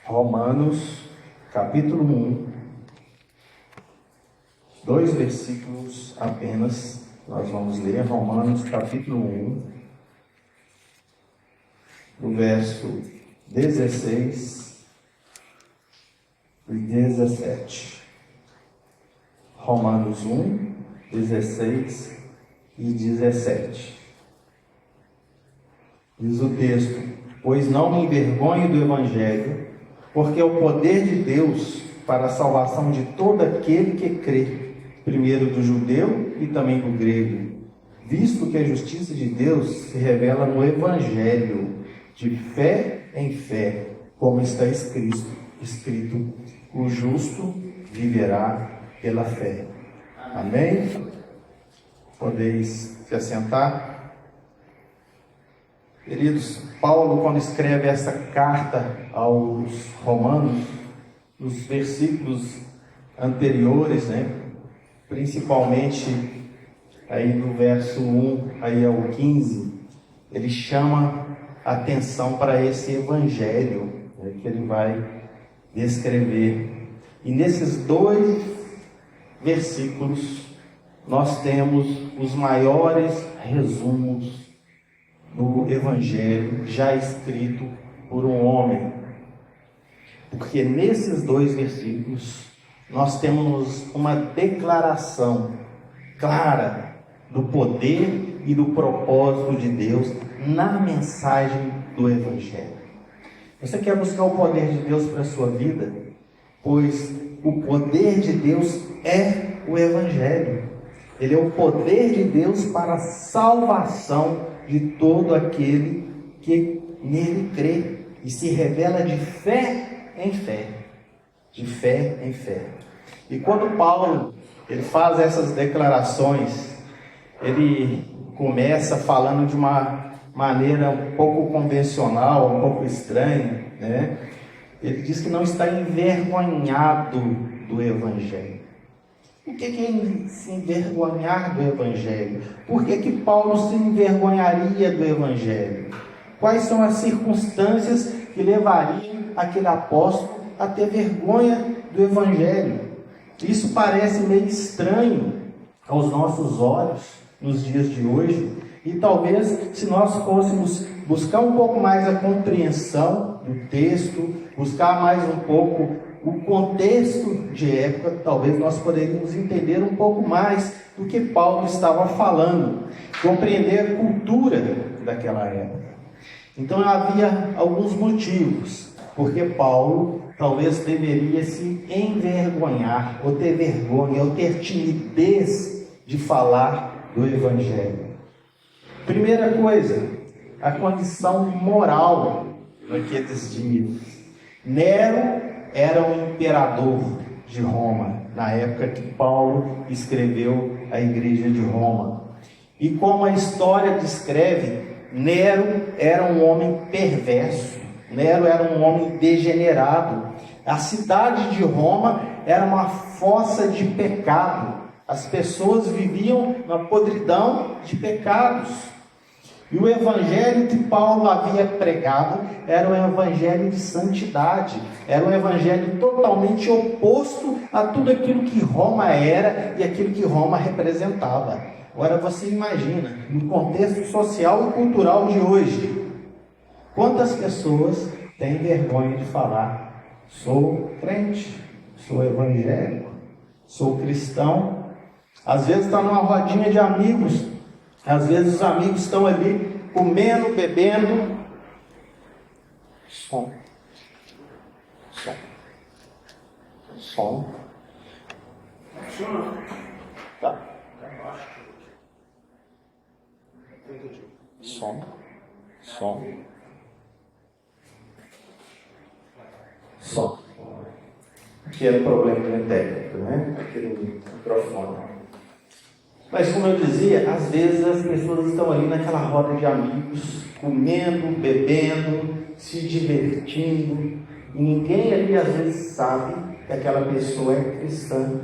Romanos, capítulo 1, 2 versículos apenas. Nós vamos ler Romanos, capítulo 1, do verso 16 e 17. Romanos 1, 16 e 17. Diz o texto: pois não me envergonho do Evangelho, porque é o poder de Deus para a salvação de todo aquele que crê, primeiro do judeu e também do grego, visto que a justiça de Deus se revela no Evangelho, de fé em fé, como está escrito, o justo viverá pela fé. Amém? Podeis se assentar. Queridos, Paulo, quando escreve essa carta aos Romanos, nos versículos anteriores, principalmente aí do verso 1 aí ao 15, ele chama atenção para esse evangelho que ele vai descrever. E nesses dois versículos nós temos os maiores resumos do evangelho já escrito por um homem. Porque nesses dois versículos nós temos uma declaração clara do poder e do propósito de Deus na mensagem do Evangelho. Você quer buscar o poder de Deus para a sua vida? Pois o poder de Deus é o Evangelho. Ele é o poder de Deus para a salvação de todo aquele que nele crê e se revela de fé em fé. De fé em fé. E quando Paulo ele faz essas declarações, ele começa falando de uma maneira um pouco convencional, um pouco estranha, Ele diz que não está envergonhado do Evangelho. O que é se envergonhar do Evangelho? Por que Paulo se envergonharia do Evangelho? Quais são as circunstâncias que levariam aquele apóstolo a ter vergonha do Evangelho? Isso parece meio estranho aos nossos olhos nos dias de hoje, e talvez se nós fôssemos buscar um pouco mais a compreensão do texto, buscar mais um pouco o contexto de época, talvez nós poderíamos entender um pouco mais do que Paulo estava falando, compreender a cultura daquela época. Então havia alguns motivos porque Paulo talvez deveria se envergonhar, ou ter vergonha, ou ter timidez de falar do Evangelho. Primeira coisa, a condição moral naqueles dias. Nero era um imperador de Roma, na época que Paulo escreveu a igreja de Roma. E como a história descreve, Nero era um homem perverso, Nero era um homem degenerado. A cidade de Roma era uma fossa de pecado. As pessoas viviam na podridão de pecados. E o evangelho que Paulo havia pregado era um evangelho de santidade, era um evangelho totalmente oposto a tudo aquilo que Roma era e aquilo que Roma representava. Agora você imagina, no contexto social e cultural de hoje, quantas pessoas têm vergonha de falar: sou crente, sou evangélico, sou cristão. Às vezes está numa rodinha de amigos, às vezes os amigos estão ali comendo, bebendo. Som. Tá. Som. Aqui era o problema técnico, aquele microfone. Mas como eu dizia, às vezes as pessoas estão ali naquela roda de amigos, comendo, bebendo, se divertindo, e ninguém ali às vezes sabe que aquela pessoa é cristã,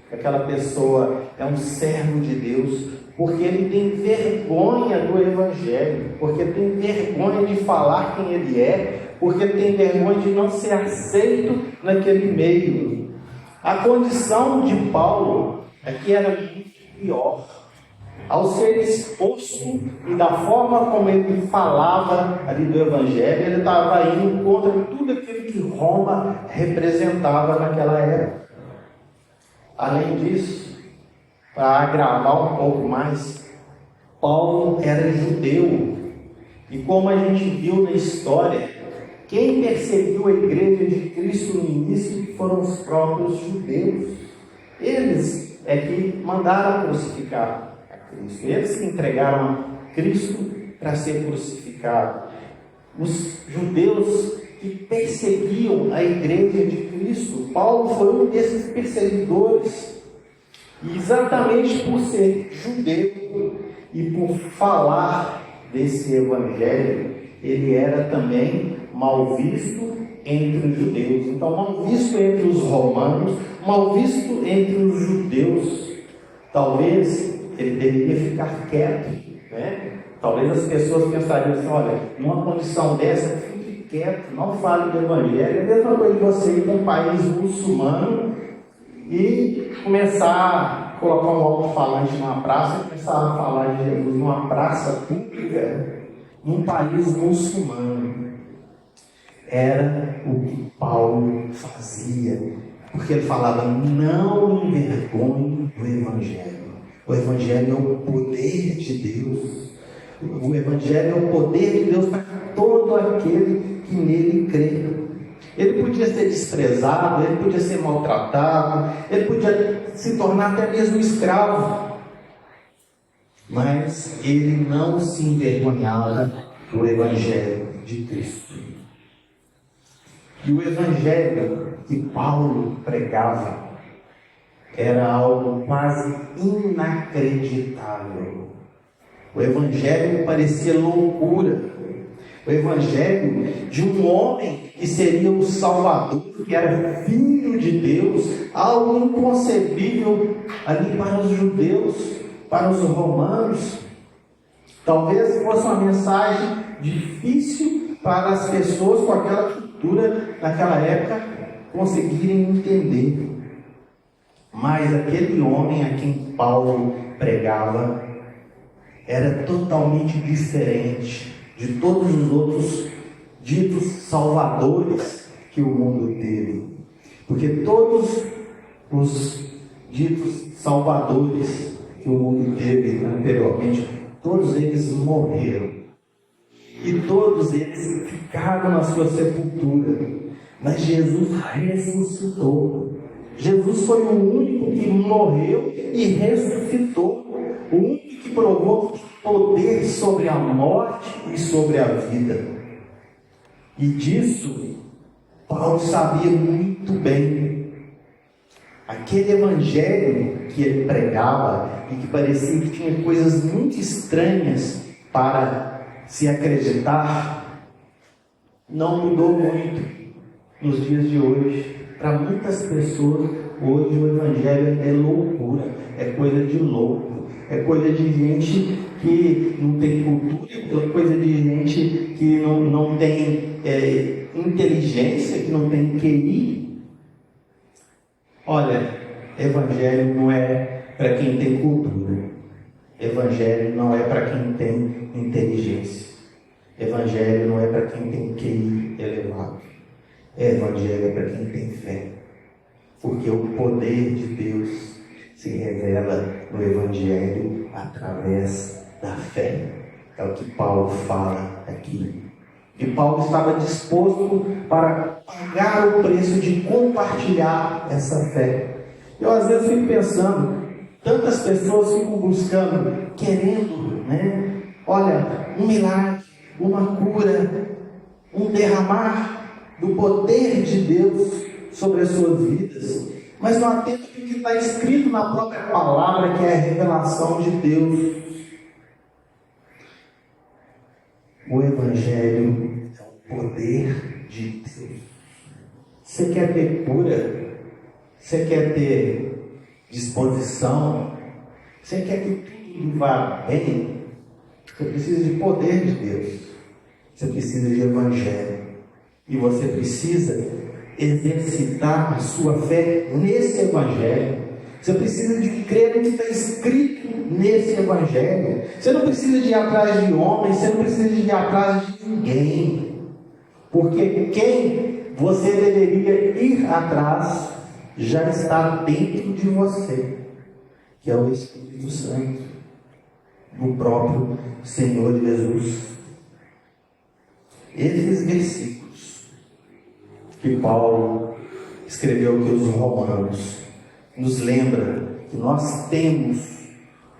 que aquela pessoa é um servo de Deus, porque ele tem vergonha do Evangelho, porque tem vergonha de falar quem ele é, porque tem vergonha de não ser aceito naquele meio. A condição de Paulo aqui era muito pior. Ao ser exposto e da forma como ele falava ali do Evangelho, ele estava indo contra tudo aquilo que Roma representava naquela época. Além disso, para agravar um pouco mais, Paulo era judeu. E como a gente viu na história, quem perseguiu a igreja de Cristo no início foram os próprios judeus. Eles é que mandaram crucificar a Cristo. Eles que entregaram a Cristo para ser crucificado. Os judeus que perseguiam a igreja de Cristo. Paulo foi um desses perseguidores. E exatamente por ser judeu e por falar desse evangelho, ele era também mal visto entre os judeus. Então, mal visto entre os romanos, mal visto entre os judeus. Talvez ele deveria ficar quieto, né? Talvez as pessoas pensariam assim: olha, numa condição dessa, fique quieto, não fale do evangelho. É a mesma coisa de você ir para um país muçulmano e começar a colocar um alto-falante numa praça e começar a falar de Jesus numa praça pública, num país muçulmano. Era o que Paulo fazia, porque ele falava: não envergonhe o Evangelho. O Evangelho é o poder de Deus. O Evangelho é o poder de Deus para todo aquele que nele crê. Ele podia ser desprezado, ele podia ser maltratado, ele podia se tornar até mesmo escravo, mas ele não se envergonhava do Evangelho de Cristo. E o Evangelho que Paulo pregava era algo quase inacreditável. O Evangelho parecia loucura. O Evangelho de um homem que seria o Salvador, que era Filho de Deus, algo inconcebível ali para os judeus, para os romanos. Talvez fosse uma mensagem difícil para as pessoas com aquela cultura naquela época conseguirem entender. Mas aquele homem a quem Paulo pregava era totalmente diferente de todos os outros ditos salvadores que o mundo teve. Porque todos os ditos salvadores que o mundo teve anteriormente, todos eles morreram. E todos eles ficaram na sua sepultura. Mas Jesus ressuscitou. Jesus foi o único que morreu e ressuscitou. O único que provou poder sobre a morte e sobre a vida. E disso, Paulo sabia muito bem. Aquele evangelho que ele pregava e que parecia que tinha coisas muito estranhas para se acreditar, não mudou muito nos dias de hoje. Para muitas pessoas, hoje o evangelho é loucura, é coisa de louco, é coisa de gente que não tem cultura, é coisa de gente que não tem inteligência, que não tem QI. Olha, evangelho não é para quem tem cultura, evangelho não é para quem tem inteligência, evangelho não é para quem tem QI elevado. Evangelho é para quem tem fé, porque o poder de Deus se revela no Evangelho através da fé. É o que Paulo fala aqui. E Paulo estava disposto para pagar o preço de compartilhar essa fé. Eu às vezes fico pensando, tantas pessoas ficam buscando, querendo, olha, um milagre, uma cura, um derramar do poder de Deus sobre as suas vidas, mas não atenta ao que está escrito na própria palavra, que é a revelação de Deus. O Evangelho é o poder de Deus. Você quer ter cura? Você quer ter disposição? Você quer que tudo vá bem? Você precisa de poder de Deus. Você precisa de Evangelho. E você precisa exercitar a sua fé nesse Evangelho. Você precisa de crer no que está escrito nesse Evangelho. Você não precisa de ir atrás de homens, você não precisa de ir atrás de ninguém. Porque quem você deveria ir atrás já está dentro de você, que é o Espírito Santo, o próprio Senhor Jesus. Esses versículos que Paulo escreveu aqui aos Romanos nos lembra que nós temos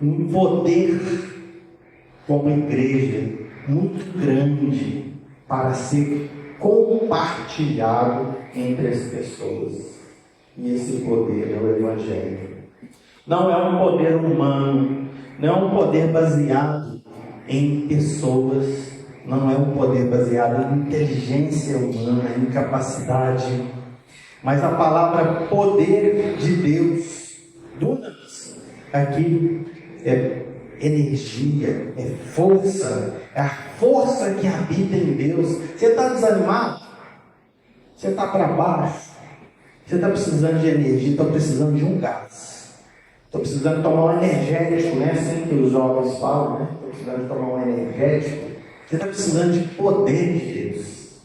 um poder como igreja muito grande para ser compartilhado entre as pessoas. E esse poder é o Evangelho. Não é um poder humano, não é um poder baseado em pessoas, não é um poder baseado em inteligência humana, em capacidade, mas a palavra poder de Deus, dunamis, aqui é energia, é força, é a força que habita em Deus. Você está desanimado? Você está para baixo? Você está precisando de energia? Estou precisando de um gás. Estou precisando tomar um energético, né? Assim que os jovens falam, né? Estou precisando tomar um energético. Você está precisando de poder de Deus.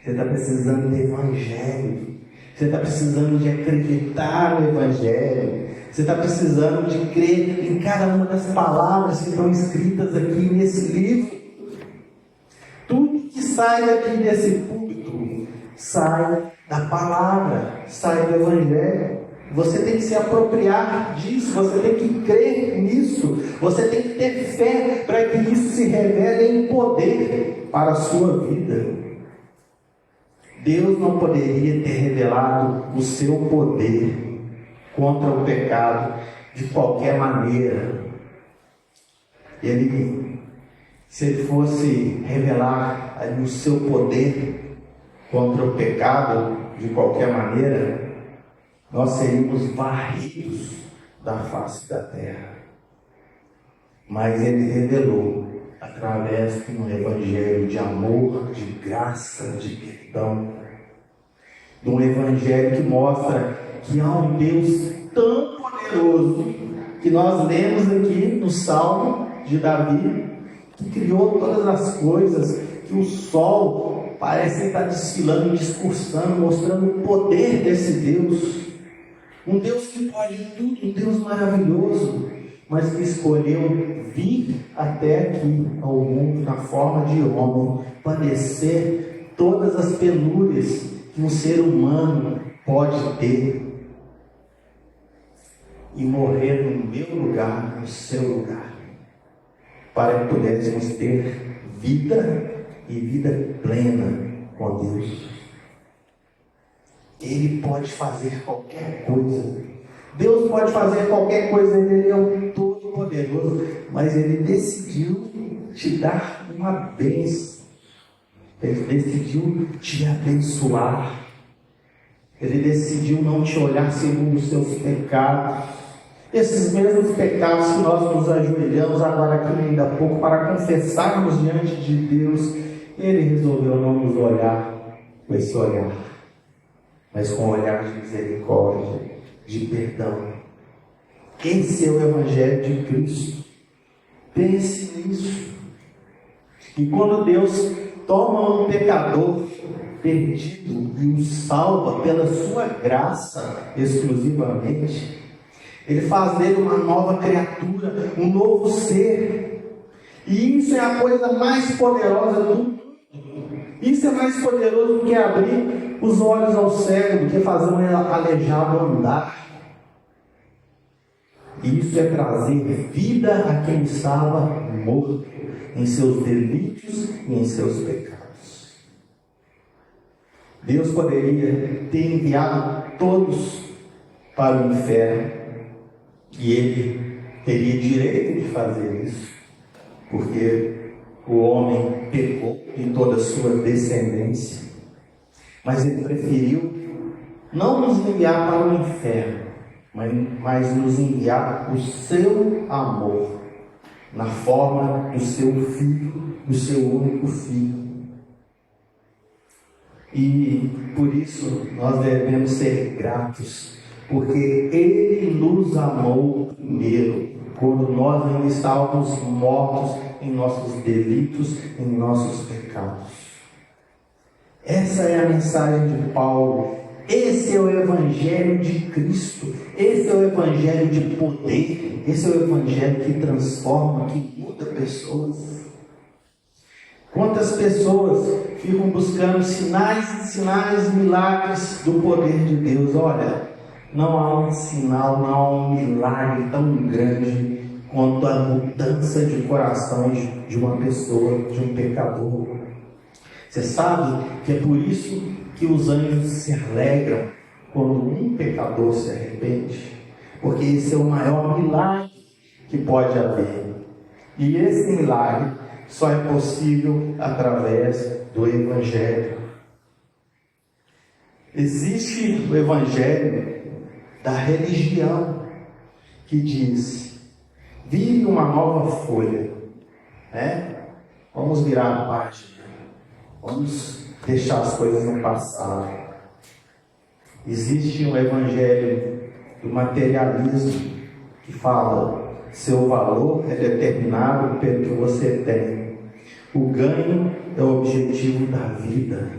Você está precisando de Evangelho. Você está precisando de acreditar no Evangelho. Você está precisando de crer em cada uma das palavras que estão escritas aqui nesse livro. Tudo que sai daqui desse púlpito sai da palavra, sai do Evangelho. Você tem que se apropriar disso, você tem que crer nisso, você tem que ter fé para que isso se revele em poder para a sua vida. Deus não poderia ter revelado o seu poder contra o pecado de qualquer maneira. Se ele fosse revelar o seu poder contra o pecado de qualquer maneira, nós seríamos varridos da face da terra. Mas ele revelou através de um evangelho de amor, de graça, de perdão, de um evangelho que mostra que há um Deus tão poderoso, que nós lemos aqui no Salmo de Davi, que criou todas as coisas, que o sol parece estar desfilando, discursando, mostrando o poder desse Deus. Um Deus que pode tudo, um Deus maravilhoso, mas que escolheu vir até aqui ao mundo na forma de homem, padecer todas as penúrias que um ser humano pode ter e morrer no meu lugar, no seu lugar, para que pudéssemos ter vida e vida plena com Deus. Ele pode fazer qualquer coisa. Deus pode fazer qualquer coisa, Ele é o Todo-Poderoso, mas Ele decidiu te dar uma bênção. Ele decidiu te abençoar. Ele decidiu não te olhar segundo os seus pecados. Esses mesmos pecados que nós nos ajoelhamos agora aqui ainda há pouco para confessarmos diante de Deus, Ele resolveu não nos olhar com esse olhar, mas com um olhar de misericórdia, de perdão. Esse é o Evangelho de Cristo. Pense nisso. E quando Deus toma um pecador perdido e o salva pela sua graça exclusivamente, Ele faz dele uma nova criatura, um novo ser. E isso é a coisa mais poderosa do mundo. Isso é mais poderoso do que abrir os olhos ao cego, do que fazer um aleijado andar. Isso é trazer vida a quem estava morto em seus delitos e em seus pecados. Deus poderia ter enviado todos para o inferno, e Ele teria direito de fazer isso, porque o homem pecou em toda a sua descendência. Mas Ele preferiu não nos enviar para o inferno, mas nos enviar o seu amor, na forma do seu Filho, do seu único Filho. E por isso nós devemos ser gratos, porque Ele nos amou primeiro, quando nós ainda estávamos mortos em nossos delitos, em nossos pecados. Essa é a mensagem de Paulo. Esse é o Evangelho de Cristo. Esse é o Evangelho de poder. Esse é o Evangelho que transforma, que muda pessoas. Quantas pessoas ficam buscando sinais, milagres do poder de Deus? Olha, não há um sinal, não há um milagre tão grande quanto a mudança de coração de uma pessoa, de um pecador. Você sabe que é por isso que os anjos se alegram quando um pecador se arrepende, porque esse é o maior milagre que pode haver. E esse milagre só é possível através do Evangelho. Existe o Evangelho da religião que diz: vire uma nova folha, né? Vamos virar a página, vamos deixar as coisas no passado. Existe um Evangelho do materialismo que fala: seu valor é determinado pelo que você tem. O ganho é o objetivo da vida.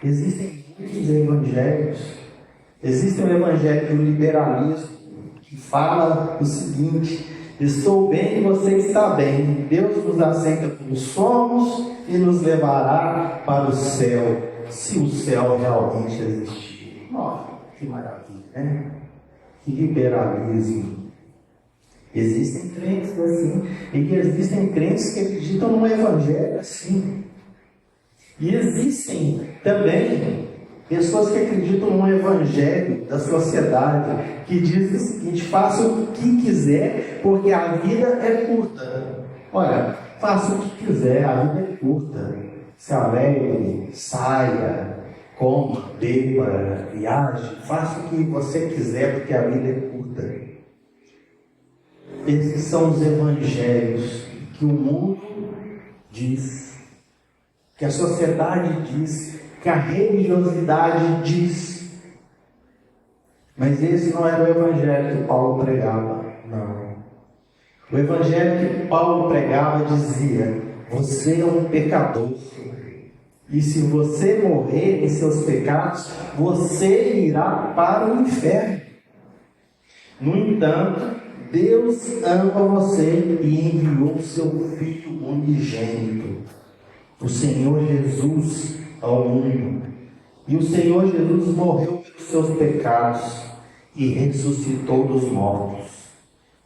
Existem muitos evangelhos. Existe um evangelho do liberalismo que fala o seguinte: estou bem e você está bem. Deus nos aceita como somos e nos levará para o céu, se o céu realmente existir. Nossa, que maravilha, né? Que liberalismo. Existem crentes assim, e existem crentes que acreditam no Evangelho assim. E existem também pessoas que acreditam no Evangelho da sociedade, que diz o seguinte: faça o que quiser, porque a vida é curta. Olha, faça o que quiser, a vida é curta. Se alegre, saia, coma, beba, viaje, faça o que você quiser, porque a vida é curta. Esses são os evangelhos que o mundo diz, que a sociedade diz, que a religiosidade diz. Mas esse não era o evangelho que Paulo pregava, não. O evangelho que Paulo pregava dizia: você é um pecador, e se você morrer em seus pecados, você irá para o inferno. No entanto, Deus ama você e enviou o seu Filho unigênito, o Senhor Jesus, ao mundo. E o Senhor Jesus morreu pelos seus pecados e ressuscitou dos mortos.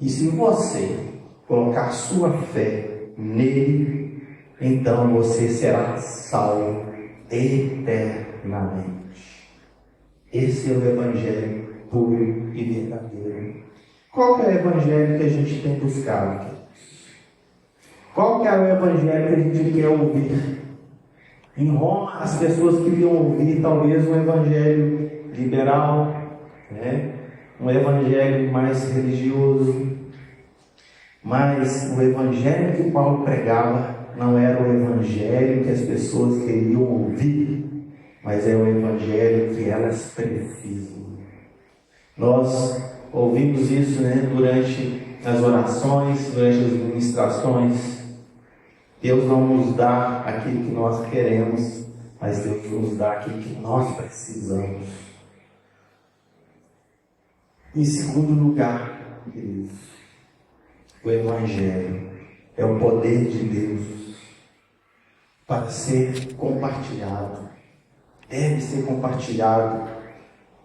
E se você colocar sua fé nele, então você será salvo eternamente. Esse é o Evangelho puro e verdadeiro. Qual que é o Evangelho que a gente tem buscado? Qual que é o Evangelho que a gente quer ouvir? Em Roma, as pessoas queriam ouvir talvez um Evangelho liberal, né? Um Evangelho mais religioso. Mas o Evangelho que Paulo pregava não era o Evangelho que as pessoas queriam ouvir, mas é o Evangelho que elas precisam. Nós ouvimos isso, né, durante as orações, durante as ministrações. Deus não nos dá aquilo que nós queremos, mas Deus nos dá aquilo que nós precisamos. Em segundo lugar, queridos, o Evangelho é o poder de Deus para ser compartilhado. Deve ser compartilhado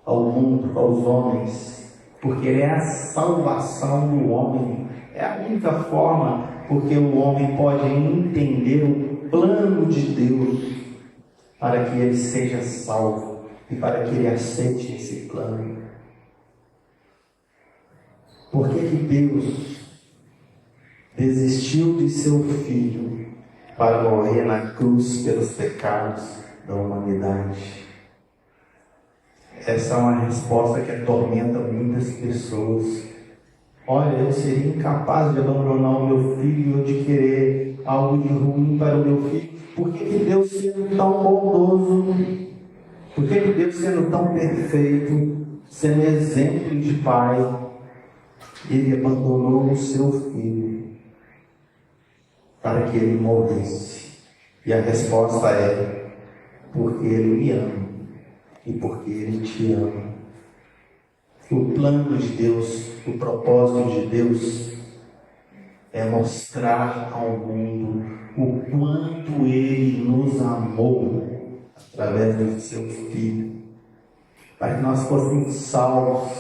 ao mundo, aos homens, porque ele é a salvação do homem. É a única forma porque o homem pode entender o plano de Deus para que ele seja salvo e para que ele aceite esse plano. Por que Deus desistiu de seu Filho para morrer na cruz pelos pecados da humanidade? Essa é uma resposta que atormenta muitas pessoas. Olha, eu seria incapaz de abandonar o meu filho ou de querer algo de ruim para o meu filho. Por que Deus, sendo tão bondoso, Por que Deus, sendo tão perfeito, sendo exemplo de Pai, Ele abandonou o seu Filho para que Ele morresse? E a resposta é: porque Ele me ama e porque Ele te ama. O plano de Deus, o propósito de Deus é mostrar ao mundo o quanto Ele nos amou através do seu Filho, para que nós fôssemos salvos.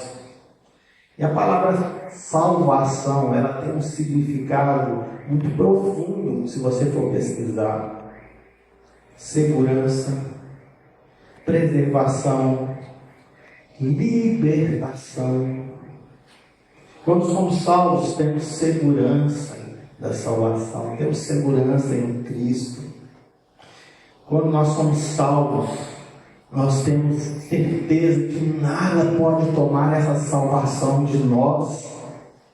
E a palavra salvação, ela tem um significado muito profundo, se você for pesquisar. Segurança, preservação, libertação. Quando somos salvos, temos segurança da salvação, temos segurança em Cristo. Quando nós somos salvos, nós temos certeza que nada pode tomar essa salvação de nós.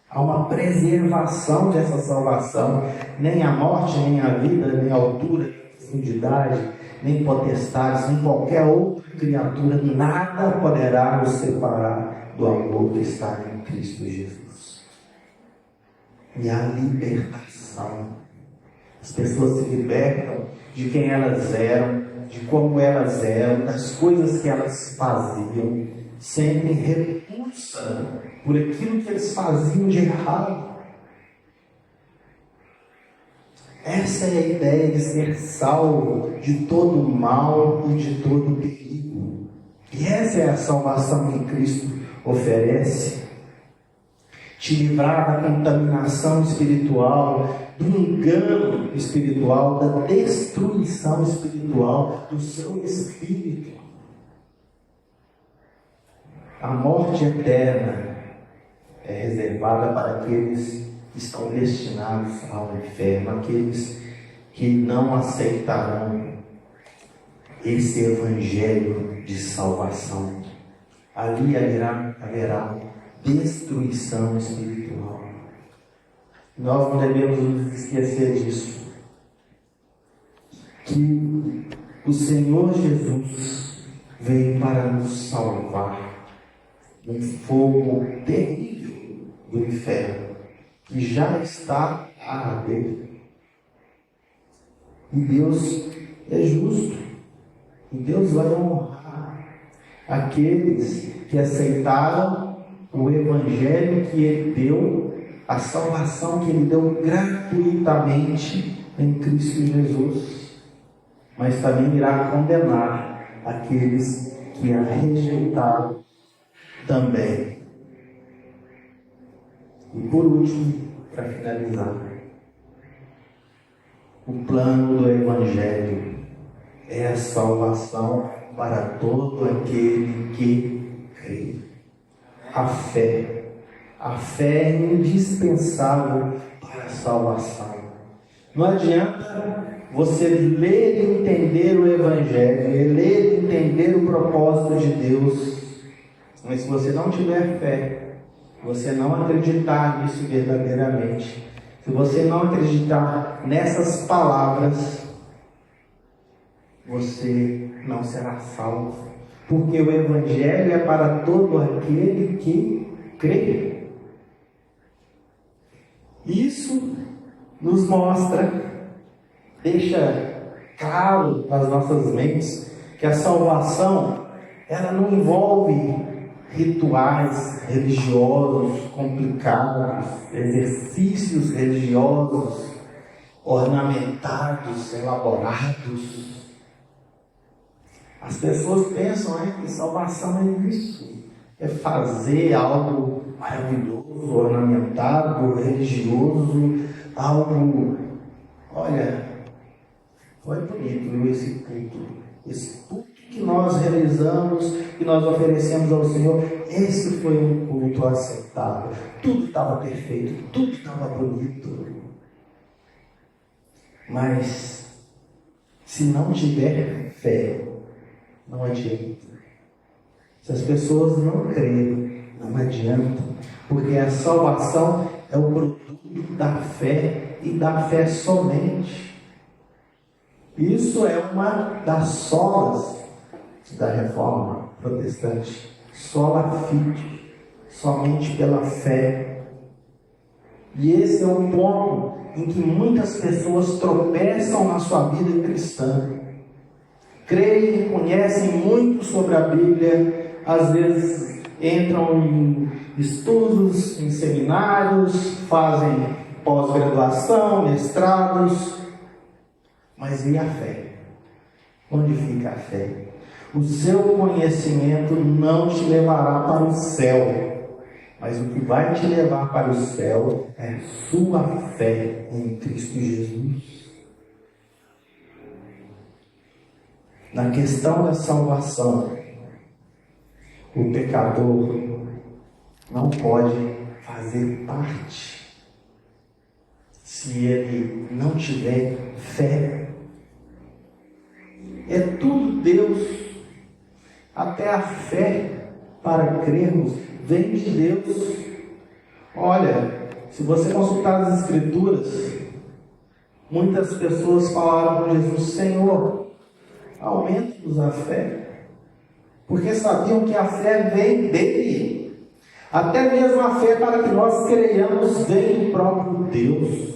Há uma preservação dessa salvação. Nem a morte, nem a vida, nem a altura, nem a profundidade, nem potestades, nem qualquer outra criatura, nada poderá nos separar do amor que está em Cristo Jesus. E a libertação. As pessoas se libertam de quem elas eram, de como elas eram, das coisas que elas faziam, sentem repulsa por aquilo que eles faziam de errado. Essa é a ideia de ser salvo de todo mal e de todo perigo. E essa é a salvação que Cristo oferece. Te livrar da contaminação espiritual, do engano espiritual, da destruição espiritual do seu espírito. A morte eterna é reservada para aqueles que estão destinados ao inferno, aqueles que não aceitarão esse evangelho de salvação. Ali haverá destruição espiritual. Nós não devemos nos esquecer disso, que o Senhor Jesus veio para nos salvar um fogo terrível do inferno, que já está a arder. E Deus é justo, e Deus vai honrar aqueles que aceitaram o Evangelho que Ele deu, a salvação que Ele deu gratuitamente em Cristo Jesus. Mas também irá condenar aqueles que a rejeitaram também. E por último, para finalizar, o plano do Evangelho é a salvação para todo aquele que crê. A fé é indispensável para a salvação. Não adianta você ler e entender o Evangelho, ler e entender o propósito de Deus, mas se você não tiver fé, você não acreditar nisso verdadeiramente, se você não acreditar nessas palavras, você não será salvo. Porque o Evangelho é para todo aquele que crê. Isso nos mostra, deixa claro nas nossas mentes, que a salvação, ela não envolve rituais religiosos complicados, exercícios religiosos ornamentados, elaborados. As pessoas pensam que salvação é isso, é fazer algo maravilhoso, ornamentado, religioso, algo... Olha, foi bonito esse culto que nós realizamos, que nós oferecemos ao Senhor. Esse foi um culto aceitável, tudo estava perfeito, tudo estava bonito. Mas se não tiver fé, não adianta. Se as pessoas não crerem, não adianta, porque a salvação é o produto da fé e da fé somente. Isso é uma das solas da Reforma Protestante, sola fide, somente pela fé. E esse é o ponto em que muitas pessoas tropeçam na sua vida cristã. Creem e conhecem muito sobre a Bíblia, às vezes entram em estudos, em seminários, fazem pós-graduação, mestrados, mas e a fé? Onde fica a fé? O seu conhecimento não te levará para o céu, mas o que vai te levar para o céu é a sua fé em Cristo Jesus. Na questão da salvação, o pecador não pode fazer parte se ele não tiver fé. É tudo Deus. Até a fé para crermos vem de Deus. Olha, se você consultar as Escrituras, muitas pessoas falaram com Jesus: Senhor, aumenta-nos a fé, porque sabiam que a fé vem dele. Até mesmo a fé para que nós creiamos vem do próprio Deus,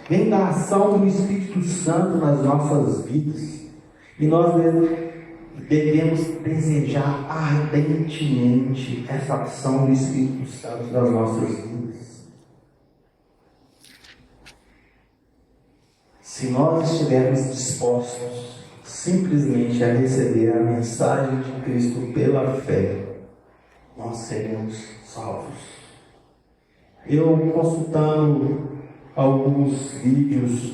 vem da ação do Espírito Santo nas nossas vidas. E nós devemos desejar ardentemente essa ação do Espírito Santo nas nossas vidas. Se nós estivermos dispostos simplesmente a receber a mensagem de Cristo pela fé, nós seremos salvos. Eu, consultando alguns vídeos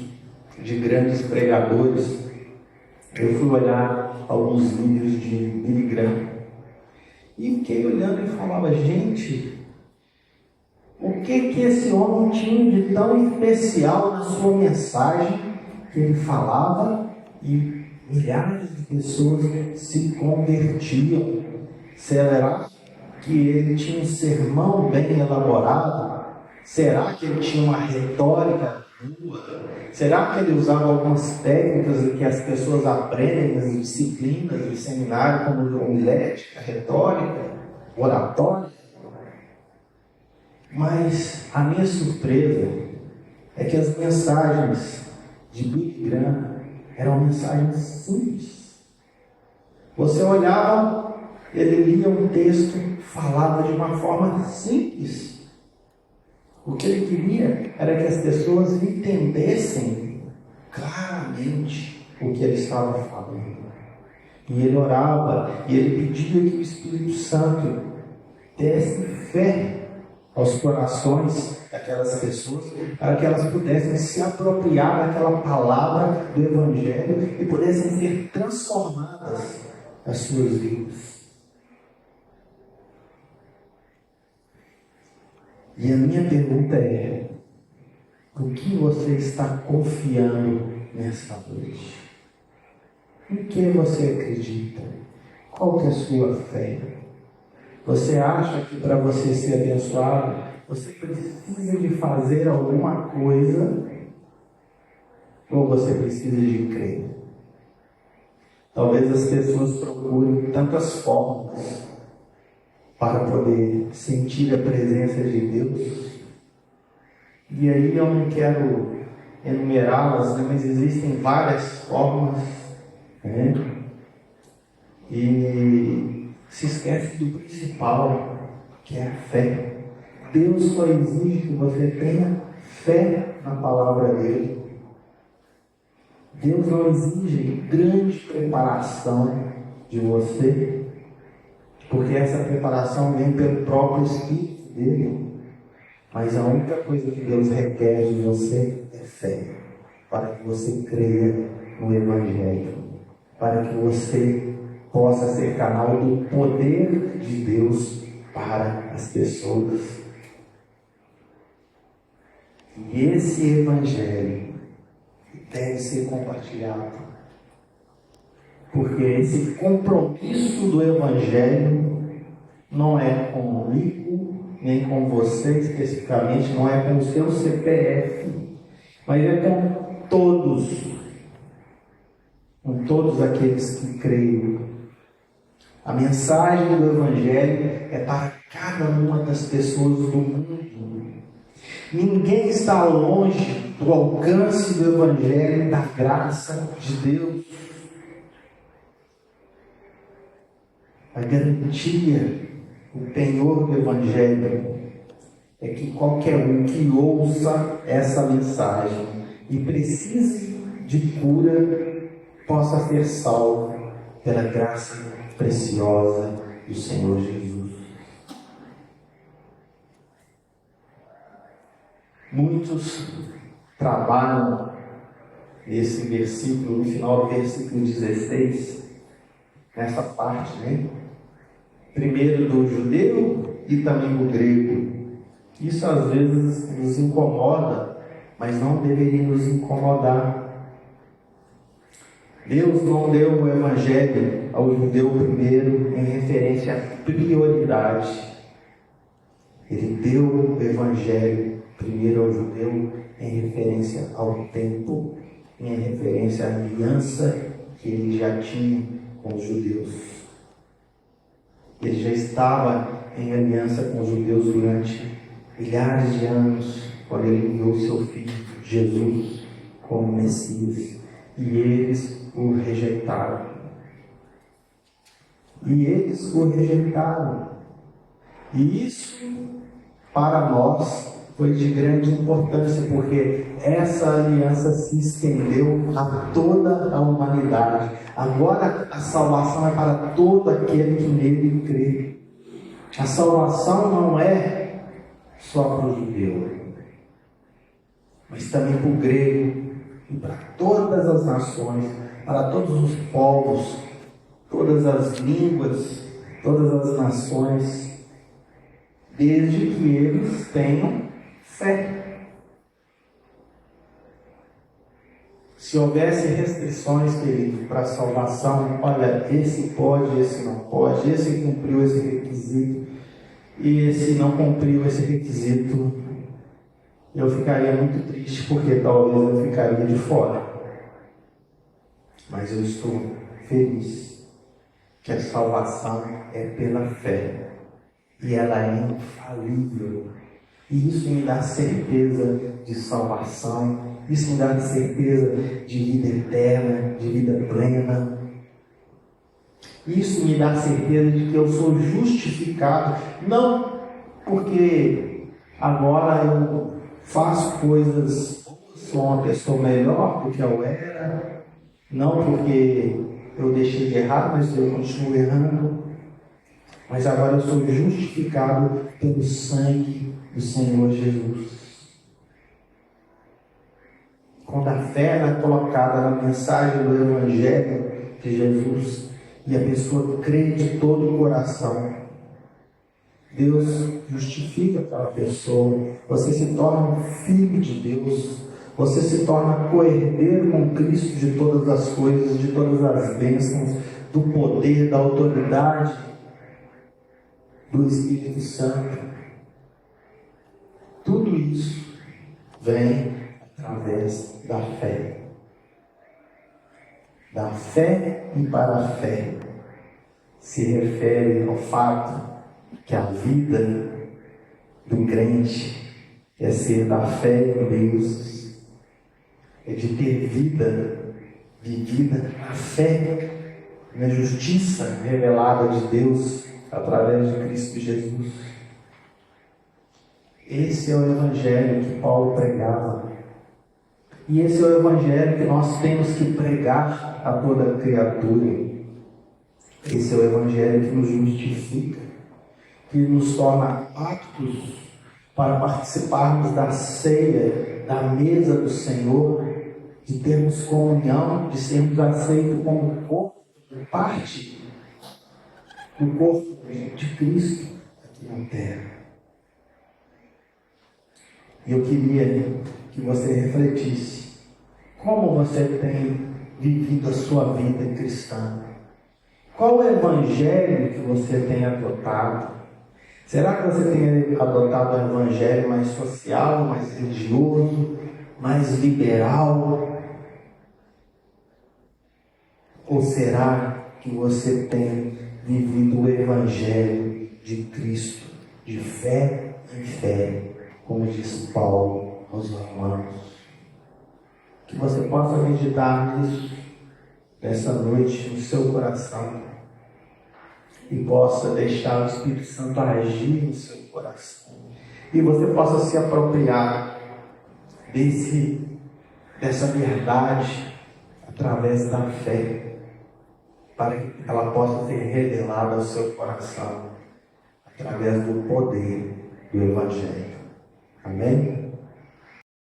de grandes pregadores, eu fui olhar alguns vídeos de Billy Graham e fiquei olhando e falava: gente, o que esse homem tinha de tão especial na sua mensagem que ele falava e milhares de pessoas se convertiam? Será que ele tinha um sermão bem elaborado? Será que ele tinha uma retórica boa? Será que ele usava algumas técnicas que as pessoas aprendem nas disciplinas do seminário, como homilética, retórica, oratória? Mas a minha surpresa é que as mensagens de Billy Graham eram mensagens simples. Você olhava, ele lia um texto, falava de uma forma simples. O que ele queria era que as pessoas entendessem claramente o que ele estava falando. E ele orava, e ele pedia que o Espírito Santo desse fé aos corações daquelas pessoas, para que elas pudessem se apropriar daquela palavra do Evangelho e pudessem ser transformadas as suas vidas. E a minha pergunta é: o que você está confiando nessa noite? Em que você acredita? Qual que é a sua fé? Você acha que para você ser abençoado, você precisa de fazer alguma coisa, ou você precisa de crer? Talvez as pessoas procurem tantas formas para poder sentir a presença de Deus, e aí eu não quero enumerá-las, né? Mas existem várias formas, né? E se esquece do principal, que é a fé. Deus só exige que você tenha fé na palavra dele. Deus não exige grande preparação de você, porque essa preparação vem pelo próprio Espírito dele. Mas a única coisa que Deus requer de você é fé, para que você creia no Evangelho, para que você possa ser canal do poder de Deus para as pessoas. E esse Evangelho deve ser compartilhado, porque esse compromisso do Evangelho não é com o rico, nem com você especificamente, não é com o seu CPF, mas é com todos aqueles que creem A mensagem do Evangelho é para cada uma das pessoas do mundo. Ninguém está longe do alcance do Evangelho, da graça de Deus. A garantia, o penhor do Evangelho é que qualquer um que ouça essa mensagem e precise de cura possa ser salvo pela graça preciosa do Senhor Jesus. Muitos trabalham nesse versículo, no final do versículo 16, nessa parte, né? Primeiro do judeu e também do grego. Isso às vezes nos incomoda, mas não deveria nos incomodar. Deus não deu o Evangelho ao judeu primeiro em referência à prioridade. Ele deu o Evangelho primeiro ao judeu em referência ao tempo, em referência à aliança que ele já tinha com os judeus. Ele já estava em aliança com os judeus durante milhares de anos, quando ele enviou seu filho Jesus como Messias. E eles o rejeitaram. E isso, para nós, foi de grande importância, porque essa aliança se estendeu a toda a humanidade. Agora a salvação é para todo aquele que nele crê. A salvação não é só para o judeu, mas também para o grego e para todas as nações, para todos os povos, todas as línguas, todas as nações, desde que eles tenham fé. Se houvesse restrições, querido, para a salvação, olha, esse pode, esse não pode, esse cumpriu esse requisito, e esse não cumpriu esse requisito, eu ficaria muito triste, porque talvez eu ficaria de fora. Mas eu estou feliz que a salvação é pela fé, e ela é infalível. E isso me dá certeza de salvação, isso me dá certeza de vida eterna, de vida plena. Isso me dá certeza de que eu sou justificado, não porque agora eu faço coisas, sou uma pessoa melhor do que eu era, não porque eu deixei de errar, mas eu continuo errando, mas agora eu sou justificado pelo sangue do Senhor Jesus. Quando a fé é colocada na mensagem do Evangelho de Jesus e a pessoa crê de todo o coração, Deus justifica aquela pessoa. Você se torna um filho de Deus. Você se torna coerdeiro com Cristo de todas as coisas, de todas as bênçãos, do poder, da autoridade do Espírito Santo. Tudo isso vem através da fé. Da fé e para a fé se refere ao fato que a vida do crente é ser da fé em Deus, é de ter vida vivida na fé, na justiça revelada de Deus através de Cristo Jesus. Esse é o Evangelho que Paulo pregava. E esse é o Evangelho que nós temos que pregar a toda criatura. Esse é o Evangelho que nos justifica, que nos torna aptos para participarmos da ceia, da mesa do Senhor, de termos comunhão, de sermos aceitos como corpo, parte do corpo de Cristo aqui na terra. E eu queria que você refletisse como você tem vivido a sua vida cristã. Qual é o Evangelho que você tem adotado? Será que você tem adotado um Evangelho mais social, mais religioso, mais liberal? Ou será que você tem vivido o Evangelho de Cristo, de fé em fé, como diz Paulo aos Romanos. Que você possa meditar nisso nessa noite no seu coração e possa deixar o Espírito Santo agir no seu coração e você possa se apropriar dessa verdade através da fé, para que ela possa ser revelada ao seu coração através do poder do Evangelho. Amém?